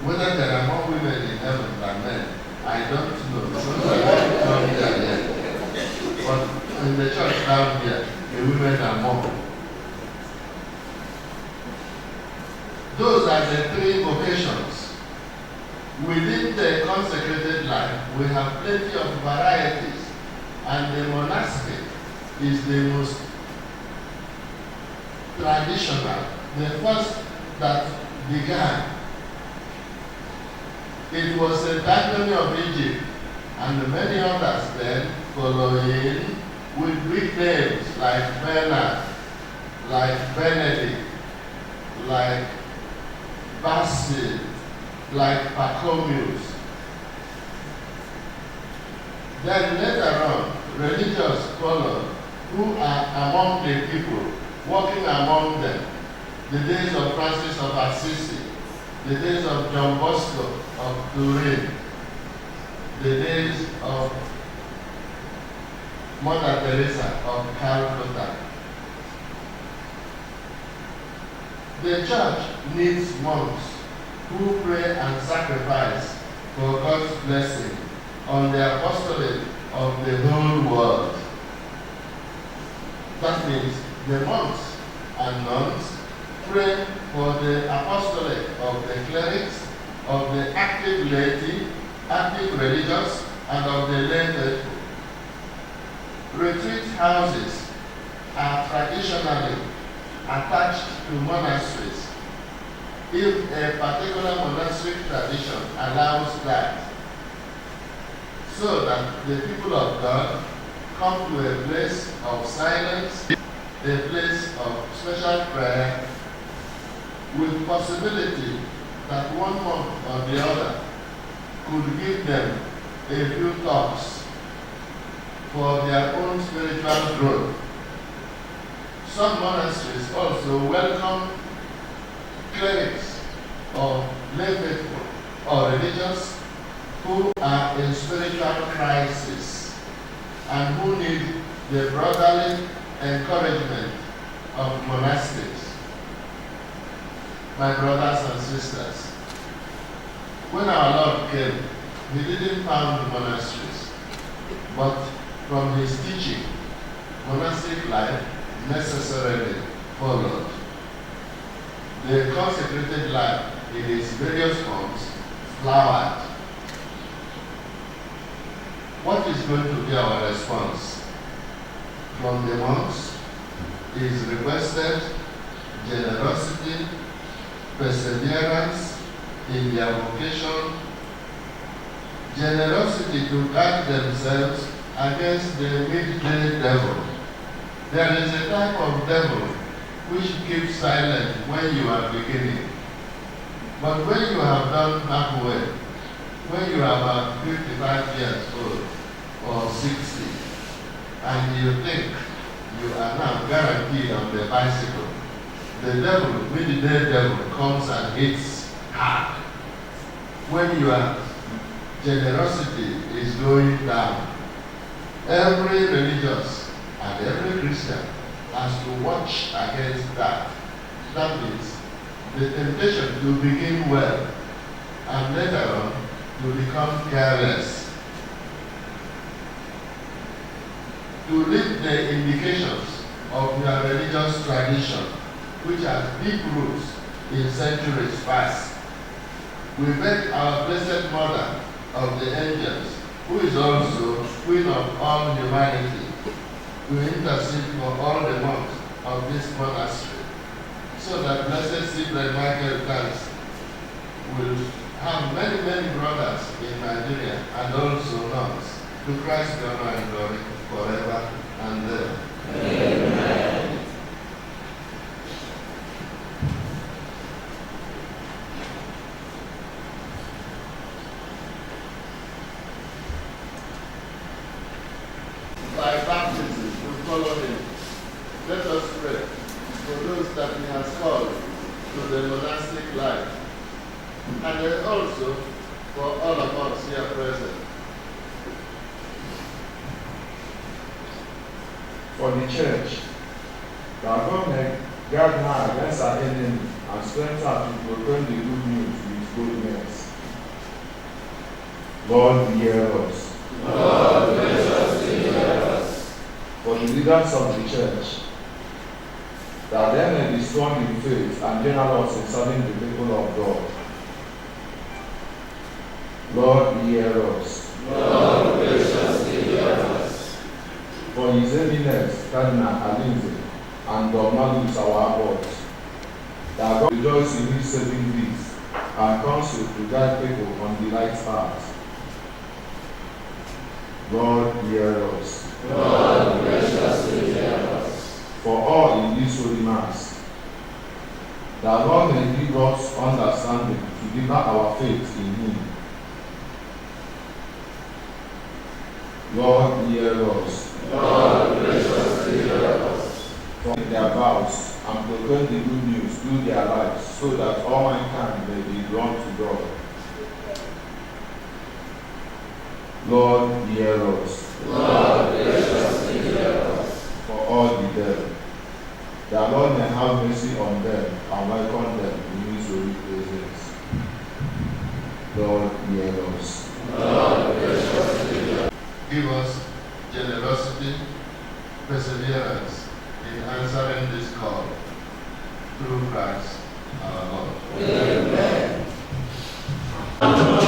Whether there are more women in heaven than men, I don't know. Because I haven't come there yet. But in the church down here, the women are more. Those are the three vocations. Within the consecrated life, we have plenty of varieties, and the monastic is the most traditional, the first that began. It was the dichotomy of Egypt, and many others then follow in with big names like Bernard, like Benedict, like Basil, like Pachomius. Then later on, religious followed, who are among the people, walking among them. The days of Francis of Assisi, the days of John Bosco of Turin, the days of Mother Teresa of Calcutta. The church needs monks who pray and sacrifice for God's blessing on the apostolate of the whole world. That means the monks and nuns pray for the apostolate of the clerics, of the active laity, active religious, and of the lay faithful. Retreat houses are traditionally attached to monasteries if a particular monastic tradition allows that, so that the people of God come to a place of silence, a place of special prayer, with possibility that one monk or the other could give them a few talks for their own spiritual growth. Some monasteries also welcome clerics or lay faithful or religious who are in spiritual crisis and who need the brotherly encouragement of monastics. My brothers and sisters, when our Lord came, he didn't found monasteries, but from his teaching, monastic life necessarily followed. The consecrated life in its various forms flowered. What is going to be our response? From the monks is requested generosity, perseverance in their vocation, generosity to guard themselves against the midday devil. There is a type of devil which keeps silent when you are beginning. But when you have done halfway, when you are about 55 years old or 60, and you think you are now guaranteed on the bicycle, the devil, midday devil, comes and hits hard. When your generosity is going down, every religious and every Christian has to watch against that. That means the temptation to begin well and later on to become careless. To read the indications of your religious tradition, which has deep roots in centuries past. We beg our Blessed Mother of the Angels, who is also Queen of all humanity, to intercede for all the monks of this monastery, so that Blessed Stephen Michael Dance will have many, many brothers in Nigeria and also nuns. To Christ be honor and glory forever and ever. Amen. By baptism, we follow him. Let us pray for those that he has called to the monastic life, and then also for all of us here present. For the church, that God may guard her against her enemy and strengthen her to proclaim the good news with boldness. God hear us. Lord, graciously hear us. For the leaders of the church, that they may be strong in faith and generous in serving the people of God. Lord, hear us. Lord, graciously hear us. For His Eminence Cardinal Arinze and Dogmalis our abbot, that God rejoice in His saving deeds and counsel to guide people on the right path. Lord, hear us. Lord, graciously hear us. For all in this holy mass, that Lord may give us understanding to deepen our faith in Him. Lord, hear us. Lord, graciously hear us. For their vows and proclaim the good news through their lives, so that all mankind may be drawn to God. Lord, hear us. Lord, graciously hear us. For all the dead, that Lord may have mercy on them and welcome them in His holy presence. Lord, hear us. Lord, graciously hear us. Give us generosity, perseverance in answering this call. Through Christ our Lord. Amen. And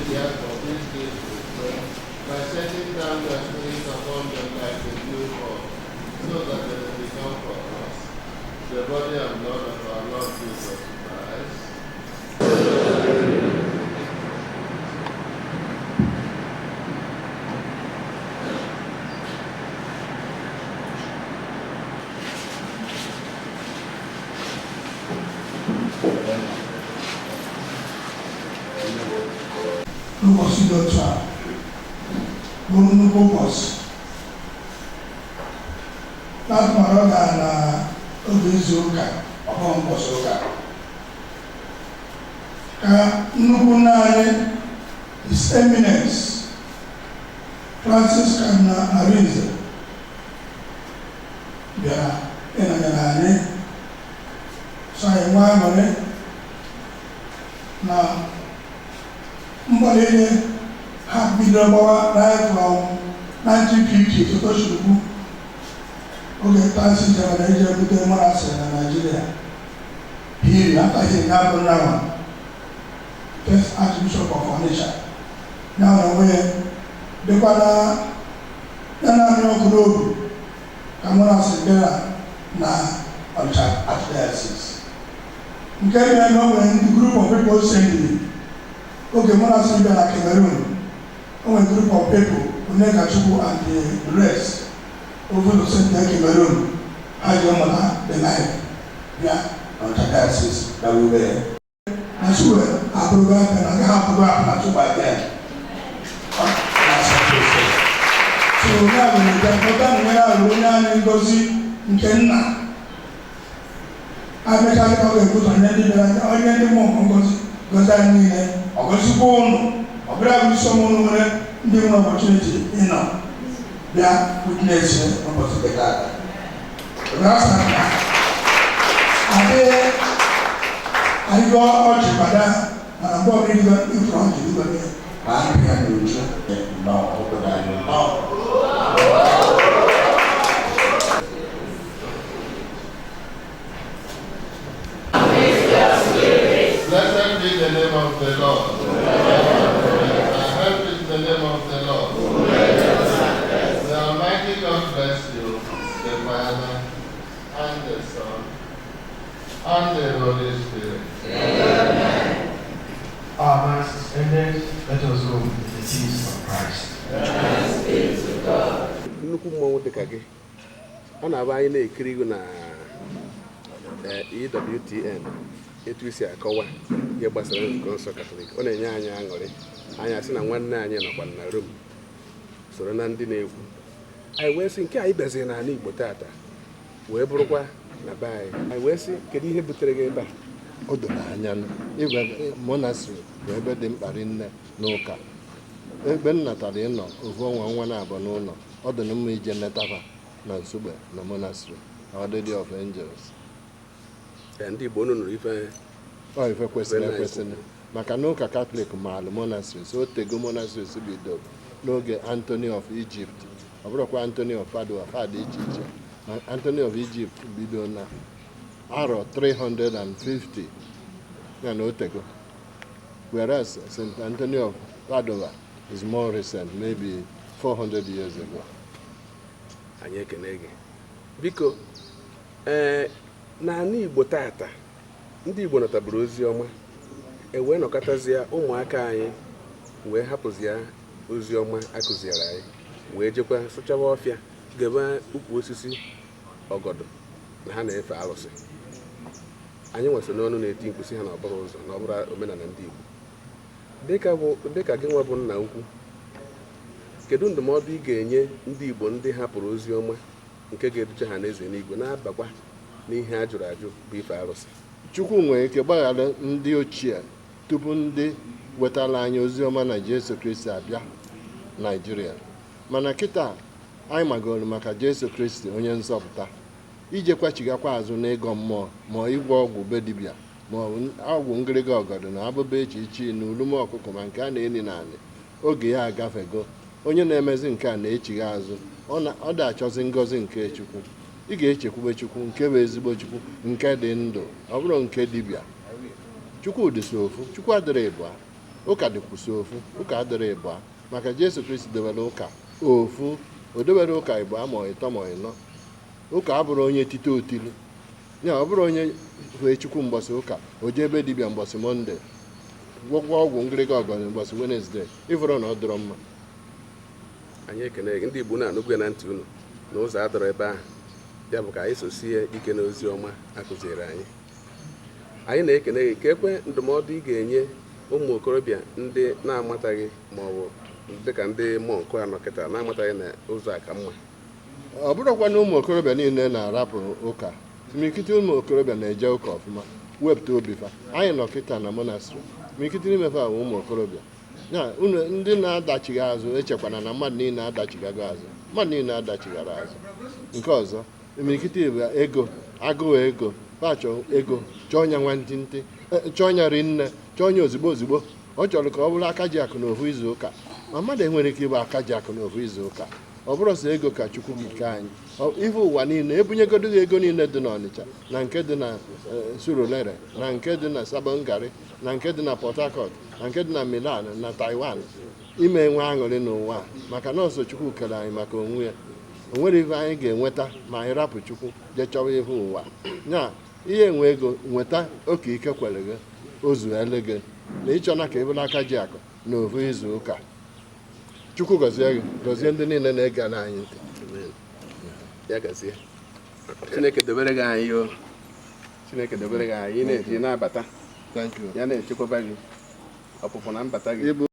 the act of these days we pray, by setting down the spirit upon them like a dew fall, so that they will become for us the body and blood of our Lord Jesus Christ. Ụbọchị dị otu a bụ nnukwu ụbọchị n'atụmatụ ọ gara na oge izu ụka ọbụghị ụbọchị ụka ka nnukwu nna anyị His Eminence Cardinal Arinze bịara ịnọnyere anyị so anyị nwa aṅụrị na mgbalị ha bidoro gbawa right from 1950 Totochukwu oge taxi jere eji ebute Monerstry na Nigeria hiri ataghị ga-abụ nawa first Archbishop of Onitsha ya nwere onwe ya dịkwa na naanị ọkụ n'obi ka Monerstry bịara na Onitsha Archdiocese nke mere na o nwere ndị group of people sendiri oge Monerstry bịara na Cameroon, one group of people, Onekachukwu and the rest, over the center Cameroon, Hajjamala, the life, yeah, on the diocese that we were. Nsugbe, Abuja, and I have to go up and to by them. So now we get when I run and go see in Kenya. I make a good on any more because I need ọgọzikwa ụnụ ọbụla bụ isi ọmụnụ nwere ndị nwere opportunity ịnọ bịa witness ụbọchị dị taa adịghị ọchị kwada mana mgbe ọbụla ịdịgo ifuru ọchị dịgo ihe ma a ndị ya n'uju nọ obodo anyị nọ. Blessed be the name of the Lord. Our help is the name of the Lord. The Almighty God bless you, the Father, and the Son, and the Holy Spirit. Amen. Our Mass is ended. Let us go with the peace of Christ. Thanks be to God. Nnukwu mmọnwụ dịka gị ọ na-abụ anyị na-ekiri ihu na EWTN etu isi akọwa ihe gbasara nzukọ nsọ Katọlik ọ na-enye anyị aṅụrị anyị asị na nwanne anyị nọkwa na Rom soro na ndị na-ekwu anyị wee sị nke anyị bịaziri n'ala Igbo tata wee bụrụkwa na be anyị wee sị kedu ihe butere gị ebe a? O doro anya ịgwa Monerstry bụ ebe dị mkpa rinne n'ụka ebe m natara ịnọ ofu ọnwa na-abụ n'ụlọ ọ dị na mma ije nletafa na Nsugbe na Monerstry na Ọdịdị of Angels. Ndị Igbo nụrụ ife kwesịrị ekwesị maka na ụka Katọlik maara Monerstry so o tego Monerstry si bido n'oge Anthony of Egypt ọ bụrụkwa Anthony of Padua fada iche iche Anthony of Egypt bido na arọ 350 ya na otego, whereas St. Anthony of Padua is more recent, maybe 400 years ago. Anyị ekene gị biko n'ala Igbo tata ndị Igbo nataburu ozi ọma wee nọkọtazie ụmụaka anyị wee hapụzie ozi ọma akụziere anyị wee jekwa sụchawa ọfịa gaba ukwu osisi ọgọdọ na ha na-efe arụsị. Anyị nwesịrị n'ọnụ na-eti mkpusi ha n'ọbụrụ ụzọ na ọbụrụ omenala ndị Igbo dịka gị nwa bụ nna ukwu, kedu ndụmọdụ ị ga-enye ndị Igbo ndị hapụrụ ozi ọma nke ga-eduche ha n'eze n'igwe na-abakwa n'ihe a jụrụ ajụ bụ ife arụsị? Chukwu nwere ike gbaghara ndị ochie tupu ndị wetara anyị ozi ọma na Jesu Kristi abịa Naịjirịa, mana kịta anyị magoro maka Jesu Kristi onye nzọpụta ijekwachigakwa azụ n'ịgọ mmụọ ma ịgwọ ọgwụ be dibịa ma ọgwụ ngịrịga ọgọdọ na abụba echi ichi na ulume ọkụkọ ma nke a na-eni n'anị. Oge ya agafego, onye na-emezi nke a na-echigha azụ, ọ da-achọzi ngọzi nke Chukwu. Ị ga-echekwube Chukwu nke bụ ezigbo Chukwu nke dị ndụ, ọ bụrụ nke dibịa. Chukwu dị so ofu, Chukwu adịrị ịbụa. ụka dịkwusi ofu, ụka adịrị ịbụa maka Jesu Kristi dewere ụka ofu, o dewere ụka ịbụa ma ịtọ ma ịnọ. Ụka abụrụ onye tite otili ya, ọ bụrụ onye fee Chukwu mbọsị ụka o jee ebe dibịa mbọsị Mọnde gwọgwọ ọgwụ ngịrịga ọgọnị mbọsị Wenesde, ịfụrụ na ọ dịrọ mma. Anyị ekene gị ndị Igbo na-anụgwe na ntị unu na ụzọ adọrọ ebe ahụ, ya bụ ka anyị sosie ike n'ozi ọma akụziere anyị. Anyị na-ekene gị ka ekwe ndụmọdụ ị ga-enye ụmụ okorobịa ndị na-amataghị ma ọ bụ dịka ndị mmụọ nkụ anọkịta na-amataghị na ụzọ a ka mma. Ọ bụrụkwa na ụmụ okorobịa niile na-arapụ ụka, mirikiti ụmụ okorobịa na-eje ụka ọfụma wepụta obi fa. Anyị nọ kịta na Monerstry, mirikiti n'ime fa bụ ụmụ okorobịa. Ya ndị na-adachighị azụ echekwana na mmadụ niile adachigago azụ, mmadụ niile adachighara azụ. Nke ọzọ, imirikiti bụ ego, agụụ ego, pachọ ego, chọọ nya nwantịntị, chọọ nya rinne, chọọ nya ozigbo ozigbo. Ọ chọrọ ka ọ bụrụ aka ji akụ n'ofu izu ụka, ma mmadụ enwere ike ịbụ aka ji akụ n'ofu izu ụka. Ọ bụrụ sọ ego ka Chukwu gị ke anyị, ife ụwa niile ebunyegodo gị ego niile dị n'Ọnịcha na nke dị na Surulere na nke dị na Sabongari na nke dị na Port Harcourt na nke dị na Milan na Taiwan, ime nwe aṅụrị n'ụwa maka na ọsọ Chukwu kere anyị maka onwe ya. O nwere ife anyị ga-enweta ma anyị rapụ Chukwu jee chọwa ife ụwa. Ya ihe enwe ego nweta oke ike kwere gị ozu ele gị na ịchọna ka ebere aka ji akụ na ofu izu ụka. Chukwu gọzie gị, gọzie ndị niile na-ege anyị ntị. Ya gazie. Chineke dobere gị anyị o. Chineke dobere gị anyị na-eji na-abata. Thank you. Ya na-echekwaba gị ọpụpụ na mbata gị.